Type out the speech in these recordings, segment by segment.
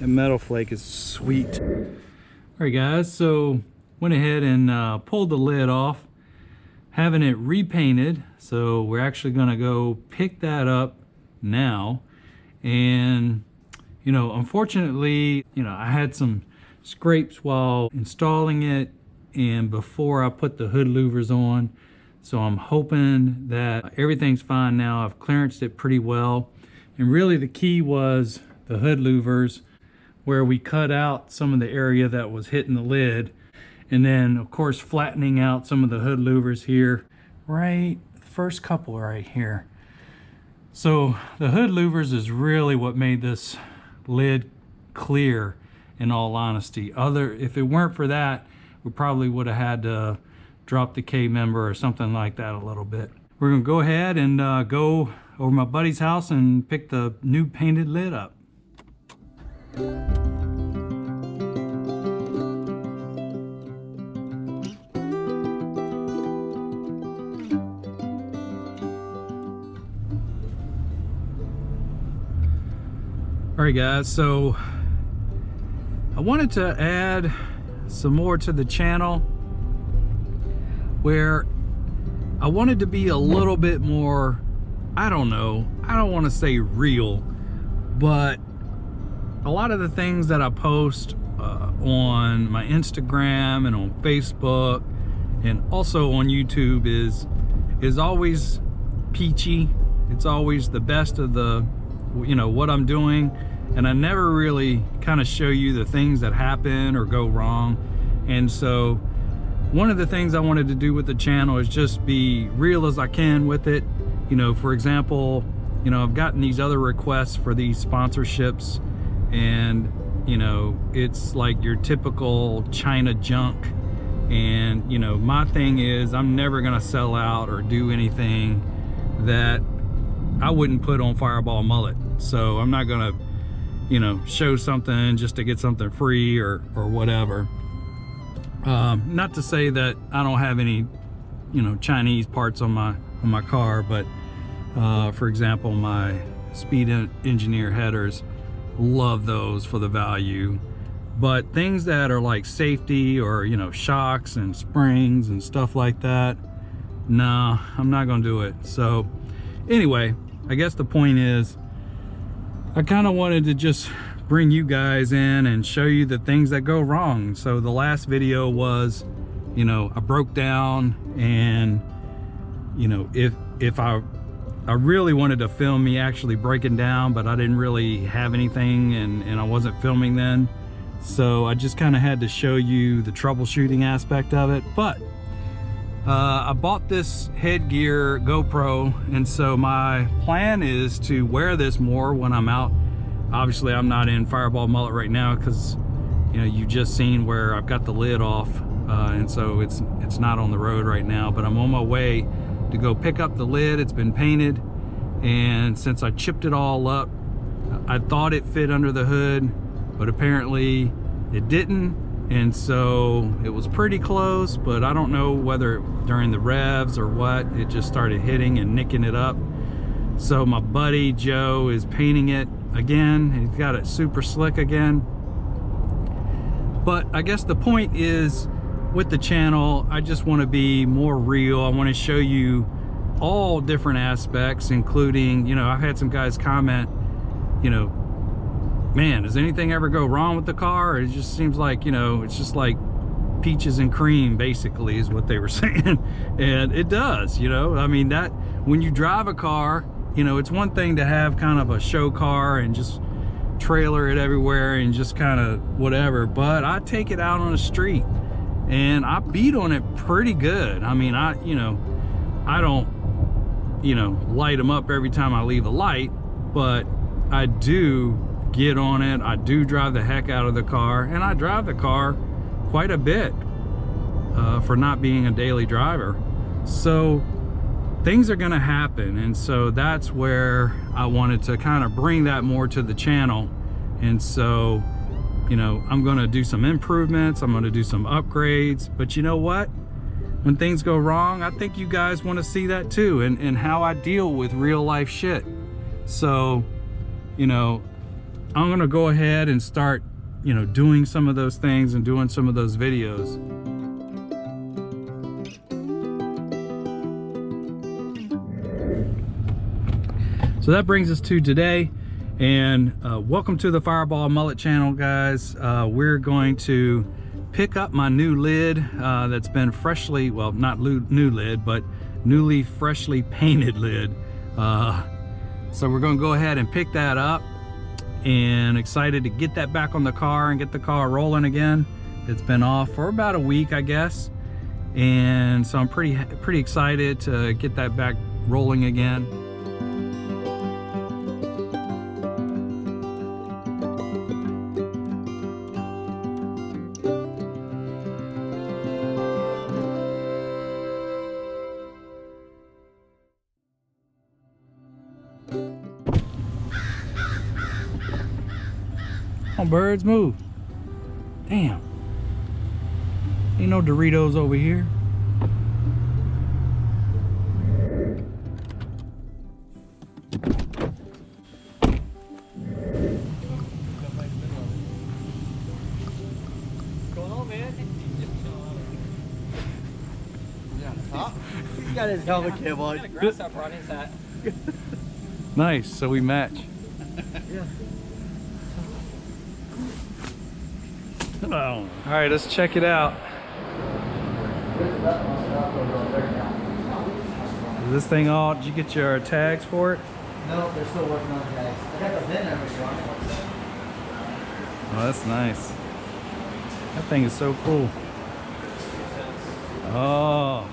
That metal flake is sweet. All right guys, so went ahead and pulled the lid off, having it repainted. So we're actually gonna go pick that up now. And you know, unfortunately, you know, I had some scrapes while installing it and before I put the hood louvers on. So I'm hoping that everything's fine now. I've clearanced it pretty well. And really the key was the hood louvers, where we cut out some of the area that was hitting the lid. And then of course flattening out some of the hood louvers here, right, first couple right here. So the hood louvers is really what made this lid clear, in all honesty. If it weren't for that, we probably would have had to drop the K member or something like that a little bit. We're gonna go ahead and go over my buddy's house and pick the new painted lid up. All right guys, so I wanted to add some more to the channel where I wanted to be a little bit more, I don't want to say real, but a lot of the things that I post on my Instagram and on Facebook and also on YouTube is always peachy. It's always the best of the, you know, what I'm doing, and I never really kind of show you the things that happen or go wrong. And so one of the things I wanted to do with the channel is just be real as I can with it. You know, for example, you know, I've gotten these other requests for these sponsorships, and you know, it's like your typical China junk. And you know, my thing is I'm never gonna sell out or do anything that I wouldn't put on Fireball Mullet. So I'm not gonna, you know, show something just to get something free or whatever. Not to say that I don't have any, you know, Chinese parts on my car, but for example, my Speed Engineer headers, love those for the value. But things that are like safety or, you know, shocks and springs and stuff like that, nah, I'm not gonna do it. So anyway, I guess the point is I kind of wanted to just bring you guys in and show you the things that go wrong. So the last video was, you know, I broke down, and you know, if I really wanted to film me actually breaking down, but I didn't really have anything and I wasn't filming then. So I just kind of had to show you the troubleshooting aspect of it. But I bought this headgear GoPro, and so my plan is to wear this more when I'm out. Obviously I'm not in Fireball Mullet right now because, you know, you just seen where I've got the lid off, and so it's not on the road right now, but I'm on my way to go pick up the lid. It's been painted, and since I chipped it all up, I thought it fit under the hood, but apparently it didn't. And so it was pretty close, but I don't know whether during the revs or what, it just started hitting and nicking it up. So my buddy Joe is painting it again. He's got it super slick again. But I guess the point is, with the channel, I just want to be more real. I want to show you all different aspects, including, you know, I've had some guys comment, you know, man, does anything ever go wrong with the car? It just seems like, you know, it's just like peaches and cream, basically, is what they were saying. And it does, you know, I mean, that when you drive a car, you know, it's one thing to have kind of a show car and just trailer it everywhere and just kind of whatever, but I take it out on the street and I beat on it pretty good. I mean, I don't, you know, light them up every time I leave a light, but I do get on it. I do drive the heck out of the car, and I drive the car quite a bit for not being a daily driver. So things are gonna happen, and so that's where I wanted to kind of bring that more to the channel. And so, you know, I'm gonna do some improvements, I'm gonna do some upgrades, but you know what, when things go wrong, I think you guys want to see that too, and how I deal with real life shit. So, you know, I'm gonna go ahead and start, you know, doing some of those things and doing some of those videos. So that brings us to today, and welcome to the Fireball Mullet channel, guys. We're going to pick up my new lid that's been freshly, well, not new lid, but newly freshly painted lid. So we're going to go ahead and pick that up, and excited to get that back on the car and get the car rolling again. It's been off for about a week, I guess, and so I'm pretty excited to get that back rolling again. Come on, birds, move. Damn. Ain't no Doritos over here. What's going on, man? He's got his helmet cam on. He's got a grasshopper on his hat. Nice, so we match. Yeah. Oh. All right, let's check it out. Is this thing all, did you get your tags for it? No, they're still working on the tags. I got the VIN number on it. Oh, that's nice. That thing is so cool. Oh.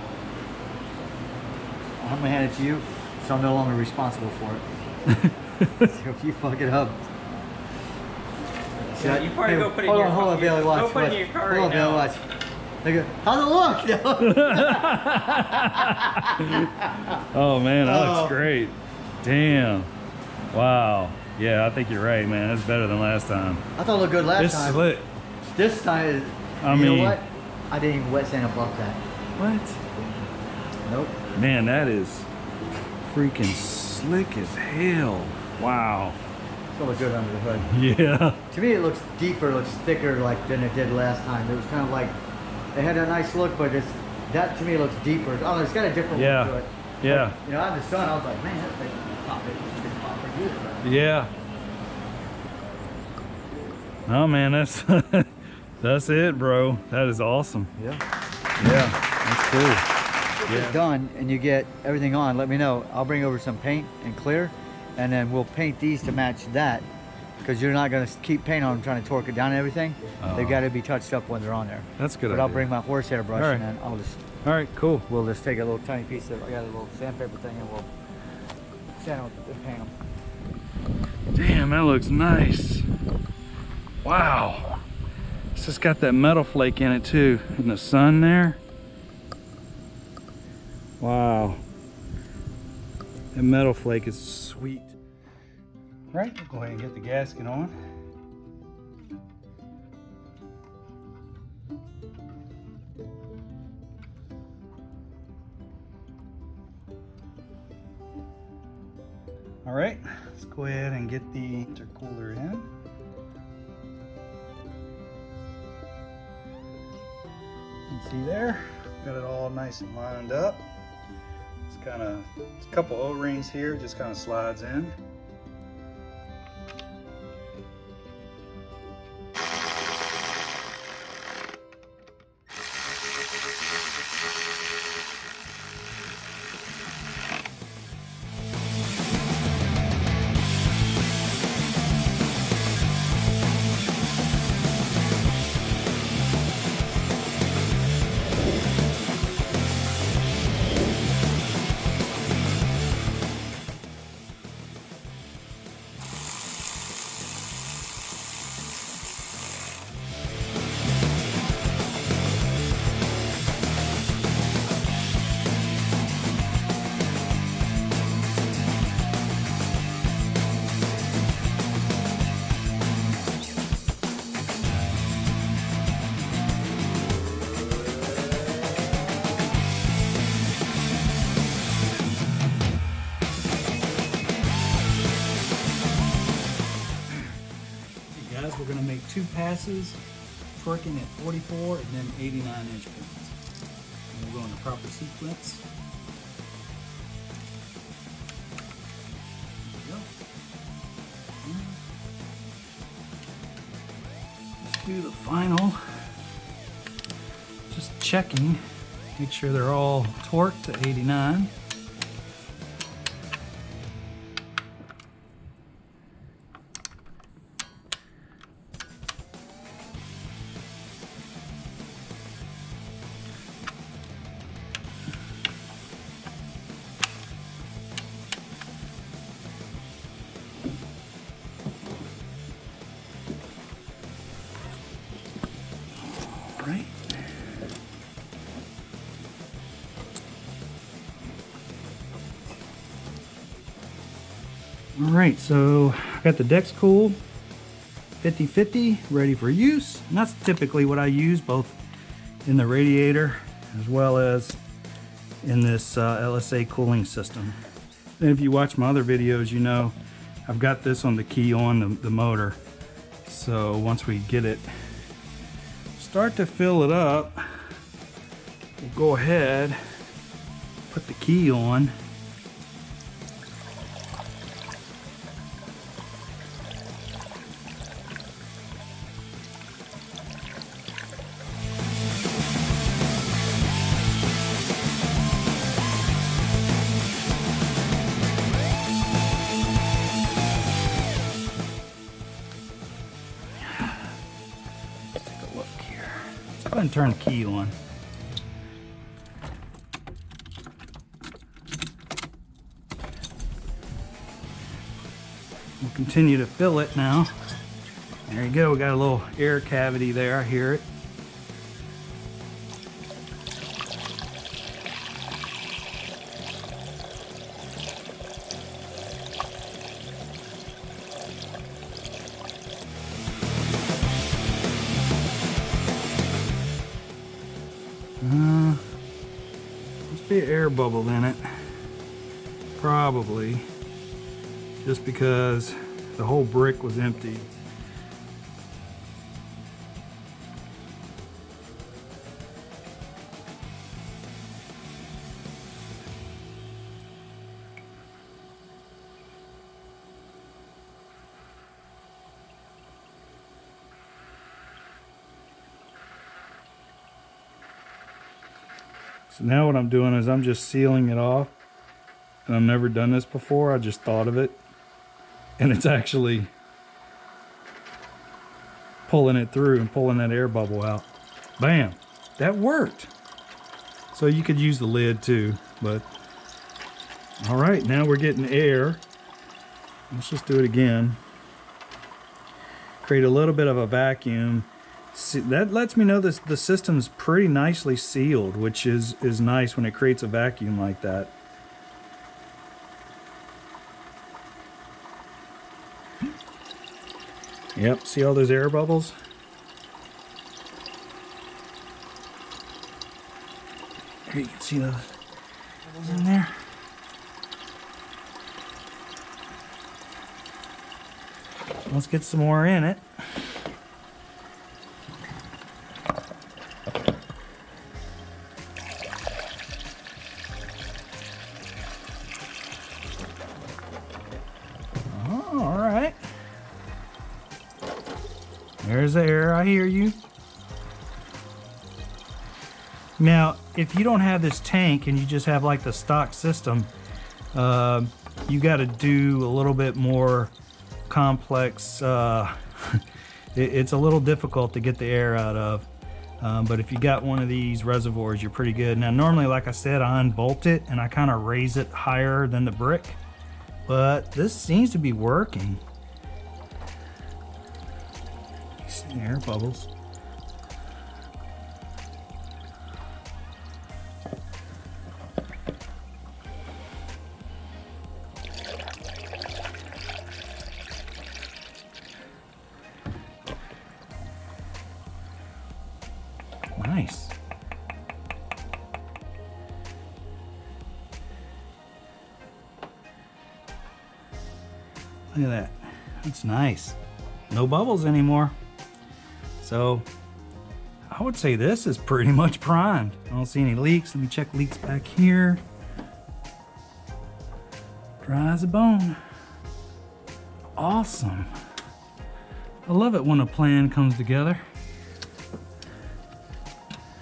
I'm gonna hand it to you, so I'm no longer responsible for it. So if you fuck it up. Yeah, you probably go put it in your Hold on, Bailey, watch. Go put it in your car Hold on, right Bailey, now. watch. Look at, how's it look? Oh man, that Oh. looks great. Damn. Wow. Yeah, I think you're right, man. That's better than last time. I thought it looked good last It's time. slick. This time, I you mean- know what? I didn't even wet sand above that. What? Nope. Man, that is freaking slick as hell. Wow. It's gonna look good under the hood. Yeah. To me, it looks deeper, looks thicker like than it did last time. It was kind of like, it had a nice look, but that to me looks deeper. I don't know, it's got a different Yeah. look to it. Yeah. But, you know, out in the sun, I was like, man, that thing pop it. It's pop pretty good. But Yeah. Oh man, that's that's it, bro. That is awesome. yeah. Yeah, that's cool. If it's done and you get everything on, let me know. I'll bring over some paint and clear, and then we'll paint these to match that, because you're not going to keep paint on them trying to torque it down and everything. They've got to be touched up when they're on there. That's a good. But I'll idea. bring my horsehair brush, All right. and then I'll just, All right, cool. we'll just take a little tiny piece of, I got a little sandpaper thing, and we'll sand them and paint them. Damn, that looks nice. Wow. It's just got that metal flake in it too. In the sun there. Wow. That metal flake is sweet. All right, we'll go ahead and get the gasket on. All right, let's go ahead and get the intercooler in. You can see there, got it all nice and lined up. It's kind of, a couple O-rings here, just kind of slides in. guys, we're going to make 2 passes, torquing at 44 and then 89 inch-points. We'll go in the proper sequence. There we go. Let's do the final. Just checking, make sure they're all torqued to 89. Right. All right, so I got the decks cooled, 50-50, ready for use. And that's typically what I use both in the radiator as well as in this LSA cooling system. And if you watch my other videos, you know I've got this on the key on the motor. So once we get it, start to fill it up, we'll go ahead, put the key on. Go ahead and turn the key on. We'll continue to fill it now. There you go, we got a little air cavity there, I hear it. Must be an air bubble in it. Probably. Just because the whole brick was empty. So now what I'm doing is I'm just sealing it off, and I've never done this before. I just thought of it, and it's actually pulling it through and pulling that air bubble out. Bam, that worked. So you could use the lid too, but all right, now we're getting air. Let's just do it again. Create a little bit of a vacuum. See, that lets me know this the system's pretty nicely sealed, which is nice when it creates a vacuum like that. Yep, see all those air bubbles? Here you can see those bubbles in there. Let's get some more in it. All right. There's the air, I hear you. Now, if you don't have this tank and you just have like the stock system, you got to do a little bit more complex. It's a little difficult to get the air out of. But if you got one of these reservoirs, you're pretty good. Now, normally, like I said, I unbolt it and I kind of raise it higher than the brick. But this seems to be working. You see the air bubbles. Nice. Look at that. That's nice. no bubbles anymore. So I would say this is pretty much primed. I don't see any leaks. Let me check leaks back here. Dry as a bone. Awesome. I love it when a plan comes together.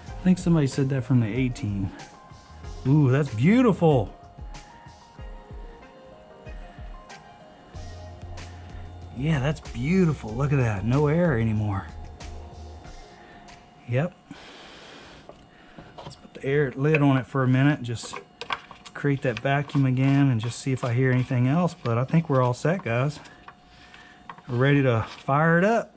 I think somebody said that from the 18. Ooh, that's beautiful. Yeah, that's beautiful. Look at that. No air anymore. Yep. Let's put the air lid on it for a minute. Just create that vacuum again and just see if I hear anything else. But I think we're all set, guys. We're ready to fire it up.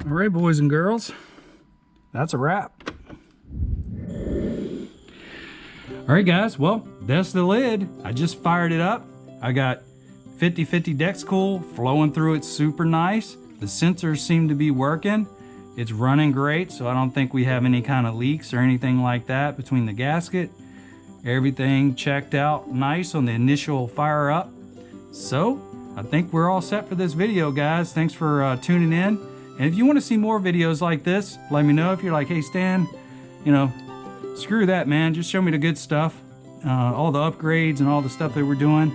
All right, boys and girls, that's a wrap. All right, guys, well, that's the lid. I just fired it up. I got 50/50 Dex Cool flowing through it super nice. The sensors seem to be working. It's running great, so I don't think we have any kind of leaks or anything like that between the gasket. Everything checked out nice on the initial fire up. So I think we're all set for this video, guys. Thanks for tuning in. And if you want to see more videos like this, let me know. If you're like, hey Stan, you know, screw that, man, just show me the good stuff, all the upgrades and all the stuff that we're doing,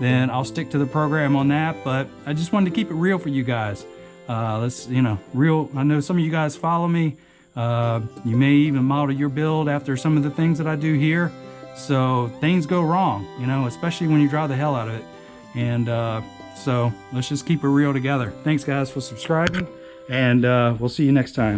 then I'll stick to the program on that. But I just wanted to keep it real for you guys. Let's, you know, real. I know some of you guys follow me. You may even model your build after some of the things that I do here. So things go wrong, you know, especially when you drive the hell out of it. And so let's just keep it real together. Thanks guys for subscribing. And we'll see you next time.